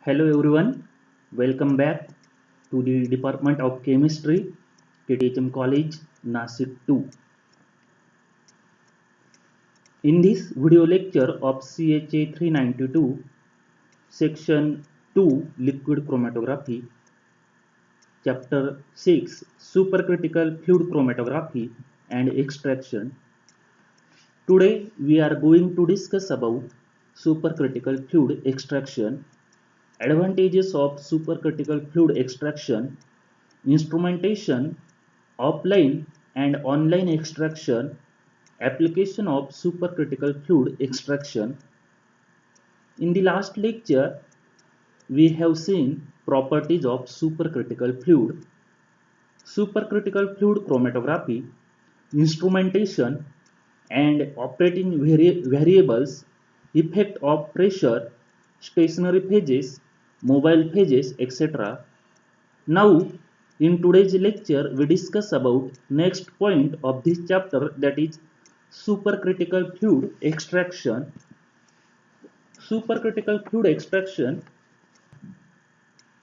Hello everyone, welcome back to the Department of Chemistry, KTHM College, Nasik 2. In this video lecture of CHA 392, Section 2 Liquid Chromatography, Chapter 6 Supercritical Fluid Chromatography and Extraction, today we are going to discuss about supercritical fluid extraction, advantages of supercritical fluid extraction, instrumentation, offline and online extraction, application of supercritical fluid extraction. In the last lecture, we have seen properties of supercritical fluid, supercritical fluid chromatography, instrumentation and operating variables, effect of pressure, stationary phases, mobile phases, etc. Now, in today's lecture, we discuss about next point of this chapter, that is supercritical fluid extraction. Supercritical fluid extraction,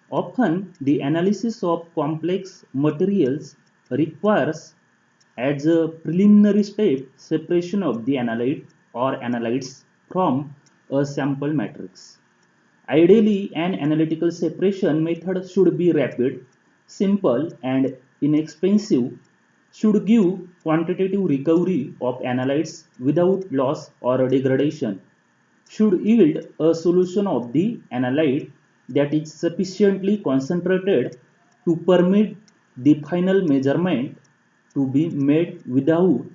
often the analysis of complex materials requires as a preliminary step separation of the analyte or analytes from a sample matrix. Ideally, an analytical separation method should be rapid, simple, and inexpensive, should give quantitative recovery of analytes without loss or degradation, should yield a solution of the analyte that is sufficiently concentrated to permit the final measurement to be made without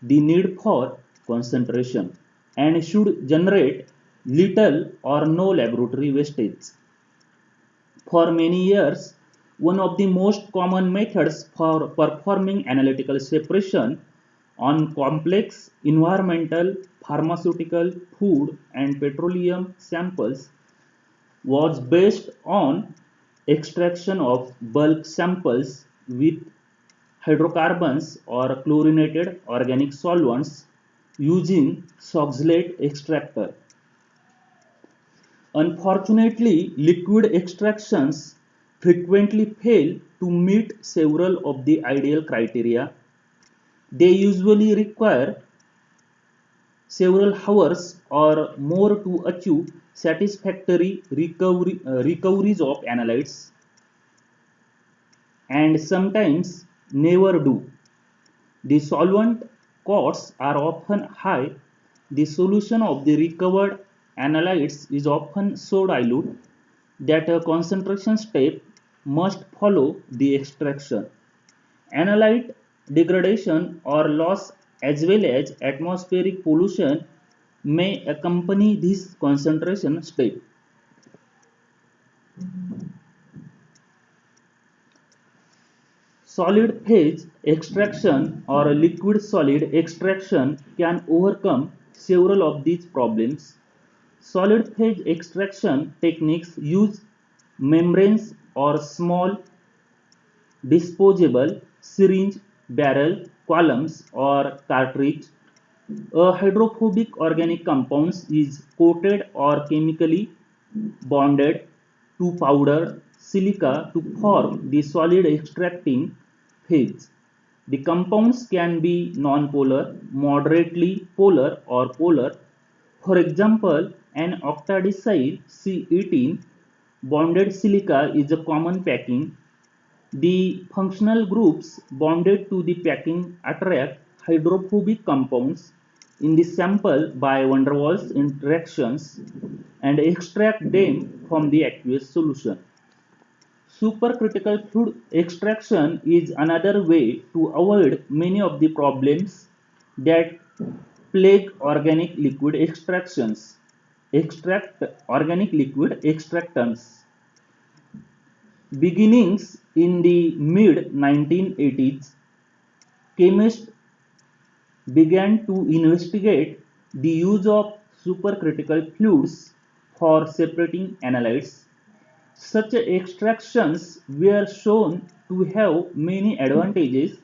the need for concentration, and should generate little or no laboratory wastage. For many years, one of the most common methods for performing analytical separation on complex environmental, pharmaceutical, food, and petroleum samples was based on extraction of bulk samples with hydrocarbons or chlorinated organic solvents using Soxhlet extractor. Unfortunately, liquid extractions frequently fail to meet several of the ideal criteria. They usually require several hours or more to achieve satisfactory recoveries of analytes, and sometimes never do. The solvent costs are often high. The solution of the recovered analytes is often so dilute that a concentration step must follow the extraction. Analyte degradation or loss as well as atmospheric pollution may accompany this concentration step. Solid phase extraction or liquid solid extraction can overcome several of these problems. Solid phase extraction techniques use membranes or small disposable syringe, barrel, columns, or cartridge. A hydrophobic organic compound is coated or chemically bonded to powdered silica to form the solid extracting phase. The compounds can be nonpolar, moderately polar, or polar. For example, an octadecyl C18 bonded silica is a common packing. The functional groups bonded to the packing attract hydrophobic compounds in the sample by van der Waals interactions and extract them from the aqueous solution. Supercritical fluid extraction is another way to avoid many of the problems that plague organic liquid extractions. Extract organic liquid extractants. Beginnings in the mid 1980s, chemists began to investigate the use of supercritical fluids for separating analytes. Such extractions were shown to have many advantages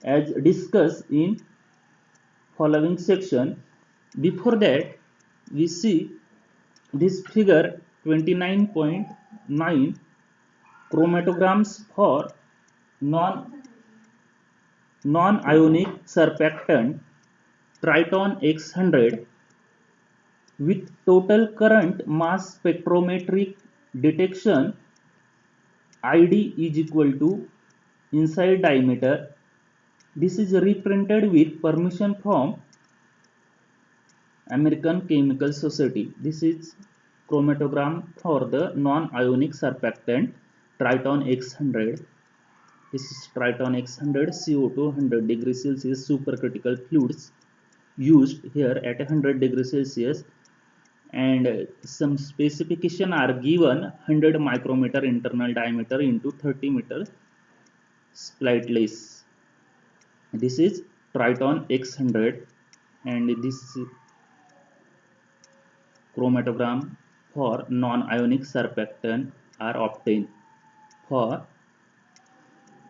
as discussed in following section. Before that, we see this figure 29.9 chromatograms for non non-ionic surfactant Triton X100 with total current mass spectrometric detection ID is equal to inside diameter. This is reprinted with permission from American Chemical Society. This is chromatogram for the non-ionic surfactant Triton X100. This is Triton X100 CO2 100 degrees Celsius supercritical fluids used here at 100 degrees Celsius, and some specification are given: 100 micrometer internal diameter into 30 meter splitless. This is Triton X100, and this chromatogram for non-ionic surfactant are obtained for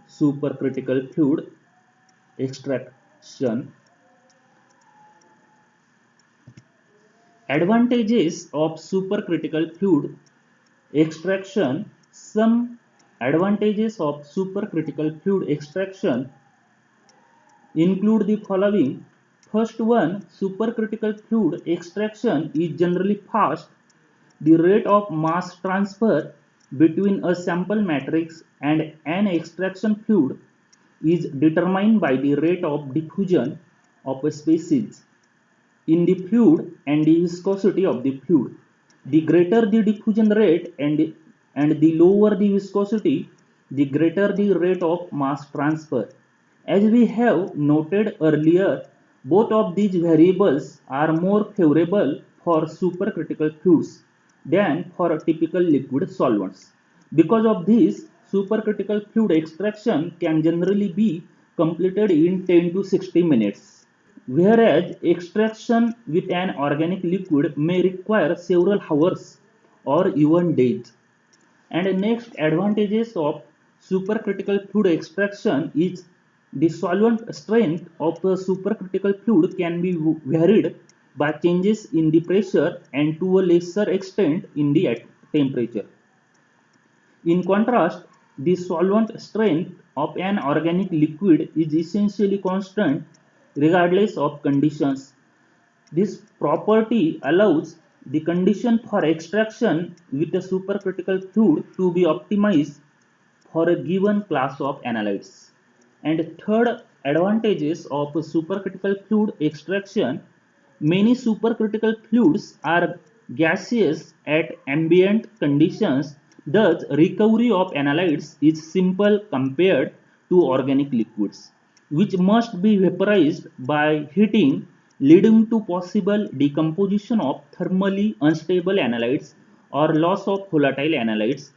supercritical fluid extraction. Advantages of supercritical fluid extraction. Some advantages of supercritical fluid extraction include the following. First one, supercritical fluid extraction is generally fast. The rate of mass transfer between a sample matrix and an extraction fluid is determined by the rate of diffusion of a species in the fluid and the viscosity of the fluid. The greater the diffusion rate and the lower the viscosity, the greater the rate of mass transfer. As we have noted earlier, both of these variables are more favorable for supercritical fluids than for typical liquid solvents. Because of this, supercritical fluid extraction can generally be completed in 10 to 60 minutes, whereas extraction with an organic liquid may require several hours or even days. And next advantages of supercritical fluid extraction is the solvent strength of the supercritical fluid can be varied by changes in the pressure and to a lesser extent in the temperature. In contrast, the solvent strength of an organic liquid is essentially constant regardless of conditions. This property allows the condition for extraction with a supercritical fluid to be optimized for a given class of analytes. And third advantages of a supercritical fluid extraction: many supercritical fluids are gaseous at ambient conditions, thus recovery of analytes is simple compared to organic liquids, which must be vaporized by heating, leading to possible decomposition of thermally unstable analytes or loss of volatile analytes.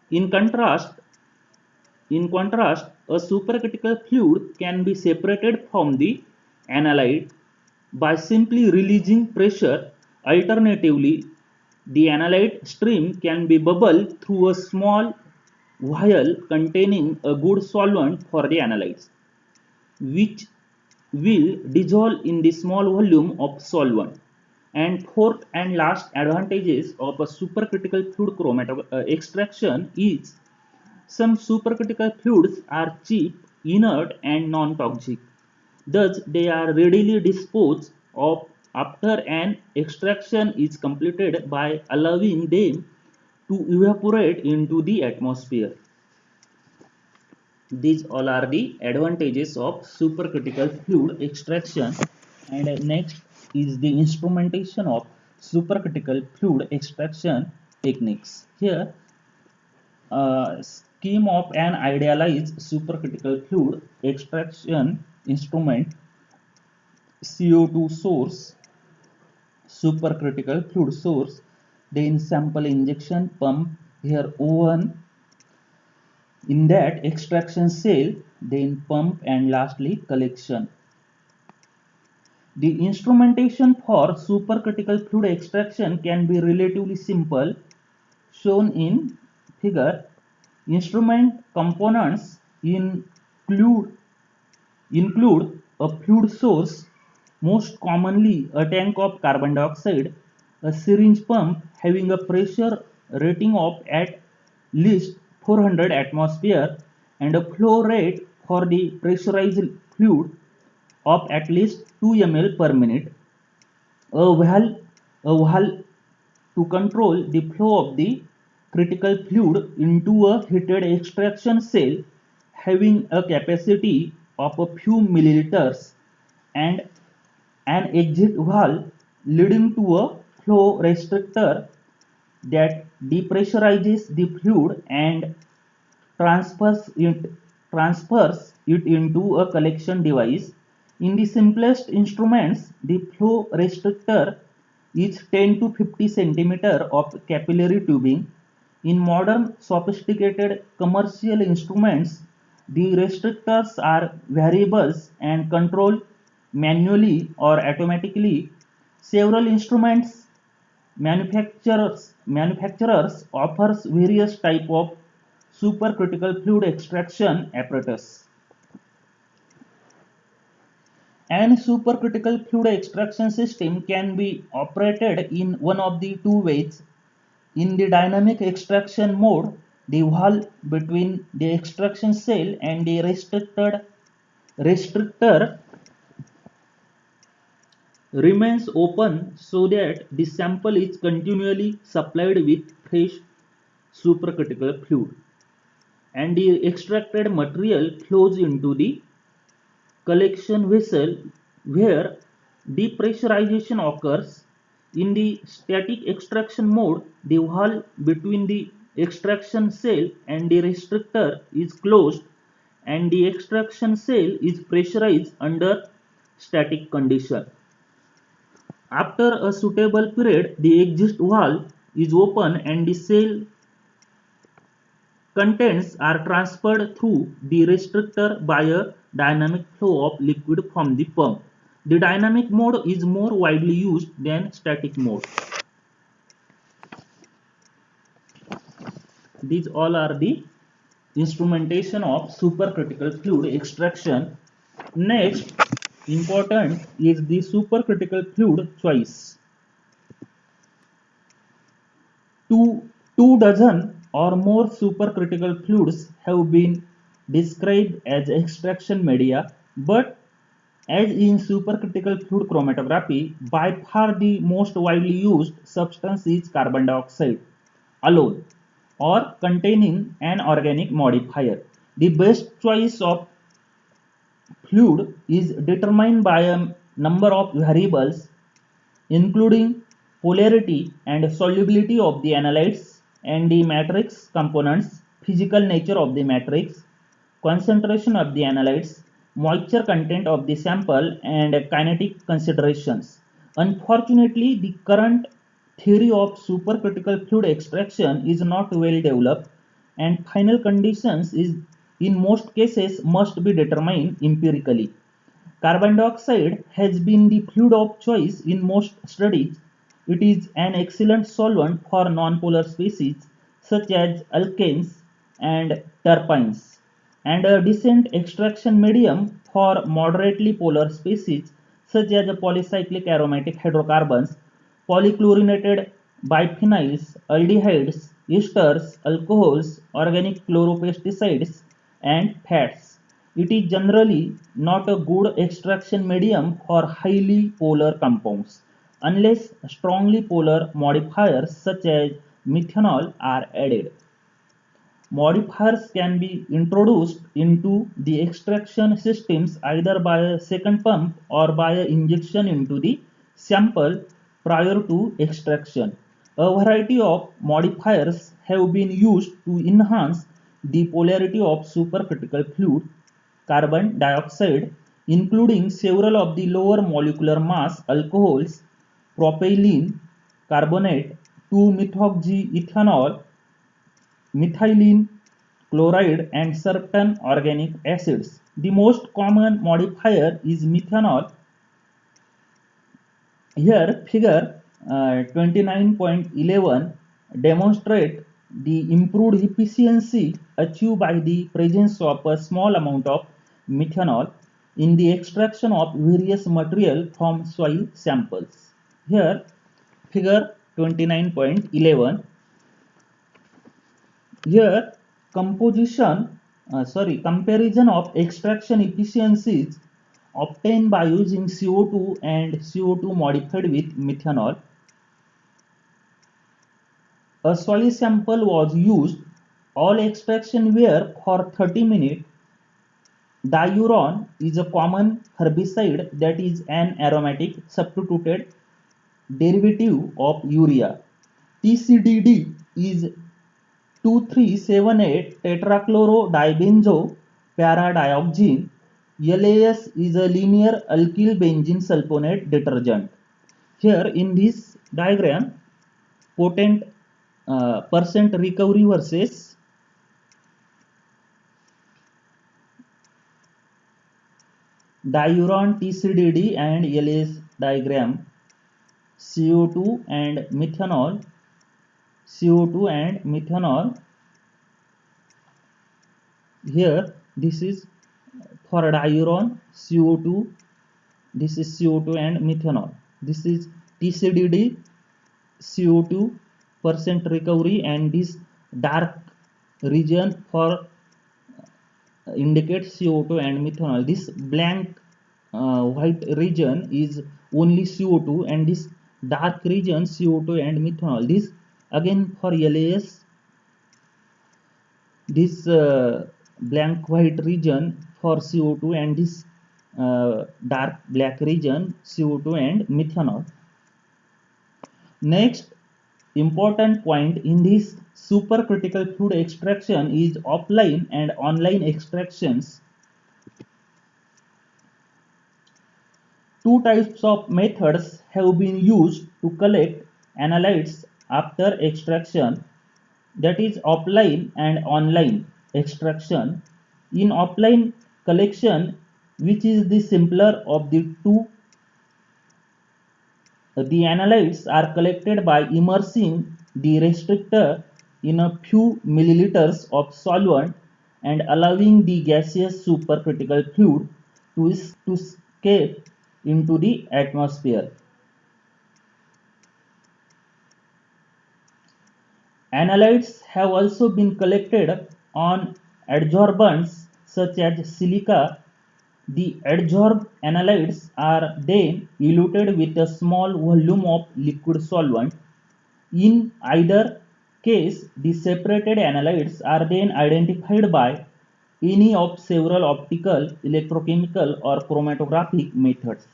In contrast, a supercritical fluid can be separated from the analyte by simply releasing pressure. Alternatively, the analyte stream can be bubbled through a small vial containing a good solvent for the analytes, which will dissolve in the small volume of solvent. And fourth and last advantages of a supercritical fluid extraction is some supercritical fluids are cheap, inert, and non-toxic. Thus, they are readily disposed of after an extraction is completed by allowing them to evaporate into the atmosphere. These all are the advantages of supercritical fluid extraction. And next is the instrumentation of supercritical fluid extraction techniques. Here, scheme of an idealized supercritical fluid extraction instrument: CO2 source, supercritical fluid source, then sample injection pump, here O1, in that extraction cell, then pump, and lastly collection. The instrumentation for supercritical fluid extraction can be relatively simple, shown in figure. Instrument components include a fluid source, most commonly a tank of carbon dioxide, a syringe pump having a pressure rating of at least 400 atmosphere and a flow rate for the pressurized fluid of at least 2 ml per minute, a valve to control the flow of the critical fluid into a heated extraction cell having a capacity of a few milliliters, and an exit valve leading to a flow restrictor that depressurizes the fluid and transfers it, transfers it into a collection device. In the simplest instruments, the flow restrictor is 10 to 50 centimeter of capillary tubing. In modern sophisticated commercial instruments, the restrictors are variables and controlled manually or automatically. Several instruments manufacturers offers various type of supercritical fluid extraction apparatus. An supercritical fluid extraction system can be operated in one of the two ways. In the dynamic extraction mode, the valve between the extraction cell and the restrictor remains open so that the sample is continually supplied with fresh supercritical fluid, and the extracted material flows into the collection vessel where depressurization occurs. In the static extraction mode, the valve between the extraction cell and the restrictor is closed and the extraction cell is pressurized under static condition. After a suitable period, the exit valve is open and the cell contents are transferred through the restrictor by a dynamic flow of liquid from the pump. The dynamic mode is more widely used than static mode. These all are the instrumentation of supercritical fluid extraction. Next, important is the supercritical fluid choice. Two dozen or more supercritical fluids have been described as extraction media, but as in supercritical fluid chromatography, by far the most widely used substance is carbon dioxide alone or containing an organic modifier. The best choice of fluid is determined by a number of variables including polarity and solubility of the analytes and the matrix components, physical nature of the matrix, concentration of the analytes, moisture content of the sample, and kinetic considerations. Unfortunately, the current theory of supercritical fluid extraction is not well developed, and final conditions is in most cases must be determined empirically. Carbon dioxide has been the fluid of choice in most studies. It is an excellent solvent for nonpolar species such as alkanes and terpenes, and a decent extraction medium for moderately polar species such as polycyclic aromatic hydrocarbons, polychlorinated biphenyls, aldehydes, esters, alcohols, organic chloropesticides, and fats. It is generally not a good extraction medium for highly polar compounds unless strongly polar modifiers such as methanol are added. Modifiers can be introduced into the extraction systems either by a second pump or by a injection into the sample prior to extraction. A variety of modifiers have been used to enhance the polarity of supercritical fluid carbon dioxide, including several of the lower molecular mass alcohols, propylene carbonate, 2-methoxyethanol, methylene chloride, and certain organic acids. The most common modifier is methanol. Here, figure 29.11 demonstrate the improved efficiency achieved by the presence of a small amount of methanol in the extraction of various material from soil samples. Here, Figure 29.11. Here comparison of extraction efficiencies obtained by using CO2 and CO2 modified with methanol. A soil sample was used. All extraction were for 30 minutes. Diuron is a common herbicide that is an aromatic substituted derivative of urea. TCDD is 2378 tetrachlorodibenzo paradioxine. LAS is a linear alkyl benzene sulfonate detergent. Here in this diagram, potent percent recovery versus diuron TCDD and LAS diagram, CO2 and methanol, CO2 and methanol. Here this is for diuron CO2, this is CO2 and methanol. This is TCDD, CO2 percent recovery, and this dark region for indicates CO2 and methanol. This blank white region is only CO2, and this dark region CO2 and methanol. This again for LAS, this blank white region for CO2, and this dark black region CO2 and methanol. Next important point in this supercritical fluid extraction is offline and online extractions. Two types of methods have been used to collect analytes after extraction, that is offline and online extraction. In offline collection, which is the simpler of the two, the analytes are collected by immersing the restrictor in a few milliliters of solvent and allowing the gaseous supercritical fluid to escape into the atmosphere. Analytes have also been collected on adsorbents such as silica. The adsorbed analytes are then eluted with a small volume of liquid solvent. In either case, the separated analytes are then identified by any of several optical, electrochemical, or chromatographic methods.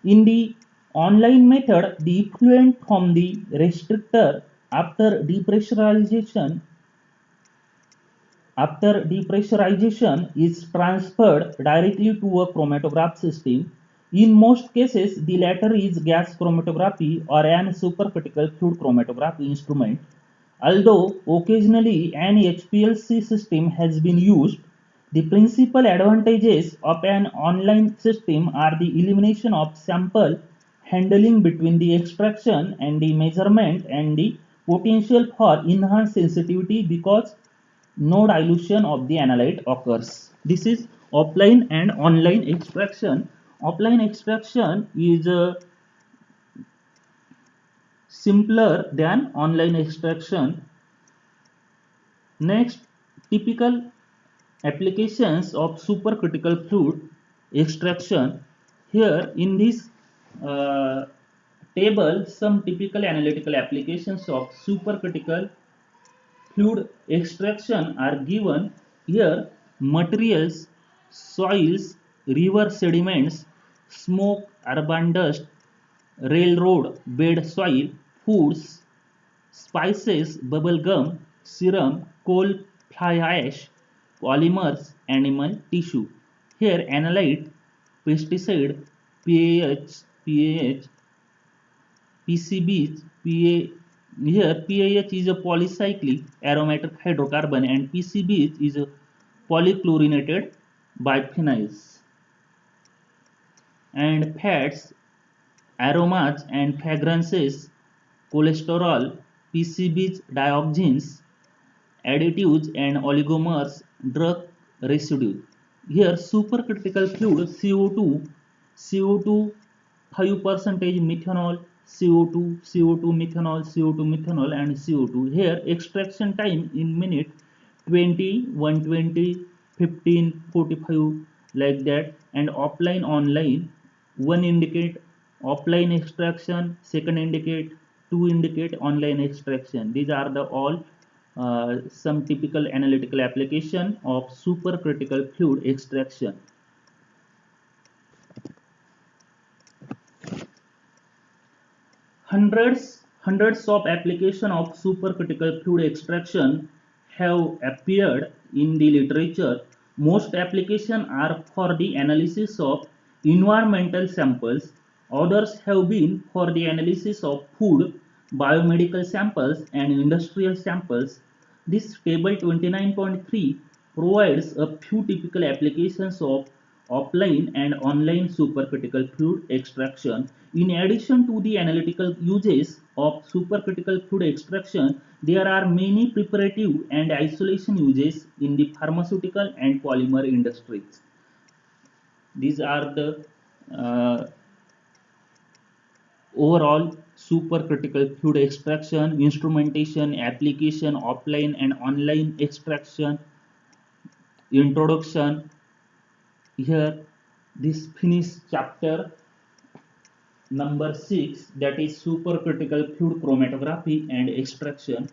In the online method, the effluent from the restrictor after depressurization is transferred directly to a chromatograph system. In most cases, the latter is gas chromatography or an supercritical fluid chromatography instrument. Although occasionally an HPLC system has been used, the principal advantages of an online system are the elimination of sample handling between the extraction and the measurement and the potential for enhanced sensitivity because no dilution of the analyte occurs. This is offline and online extraction. Offline extraction is simpler than online extraction. Next, typical applications of supercritical fluid extraction. Here in this uh, table, some typical analytical applications of supercritical fluid extraction are given. Here materials, soils, river sediments, smoke, urban dust, railroad bed soil, foods, spices, bubble gum, serum, coal fly ash, polymers, animal tissue. Here analyte, pesticide, PAH, PCBs, here PAH is a polycyclic aromatic hydrocarbon and PCBs is a polychlorinated biphenyls. And fats, aromas and fragrances, cholesterol, PCBs, dioxins, additives and oligomers, drug residues. Here supercritical fluid CO2 5% methanol, CO2, CO2 methanol, CO2 methanol, and CO2. Here extraction time in minute 20, 120, 15, 45, like that. And offline, online, one indicate offline extraction, second indicate, two indicate online extraction. These are the all some typical analytical application of supercritical fluid extraction. Hundreds of applications of supercritical fluid extraction have appeared in the literature. Most applications are for the analysis of environmental samples. Others have been for the analysis of food, biomedical samples, and industrial samples. This table 29.3 provides a few typical applications of offline and online supercritical fluid extraction. In addition to the analytical uses of supercritical fluid extraction, there are many preparative and isolation uses in the pharmaceutical and polymer industries. These are the overall supercritical fluid extraction, instrumentation, application, offline and online extraction, introduction. Here, this finish chapter number 6, that is supercritical fluid chromatography and extraction.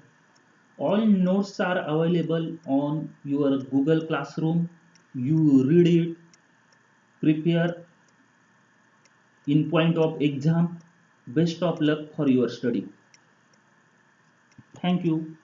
All notes are available on your Google Classroom. You read it, prepare in point of exam. Best of luck for your study. Thank you.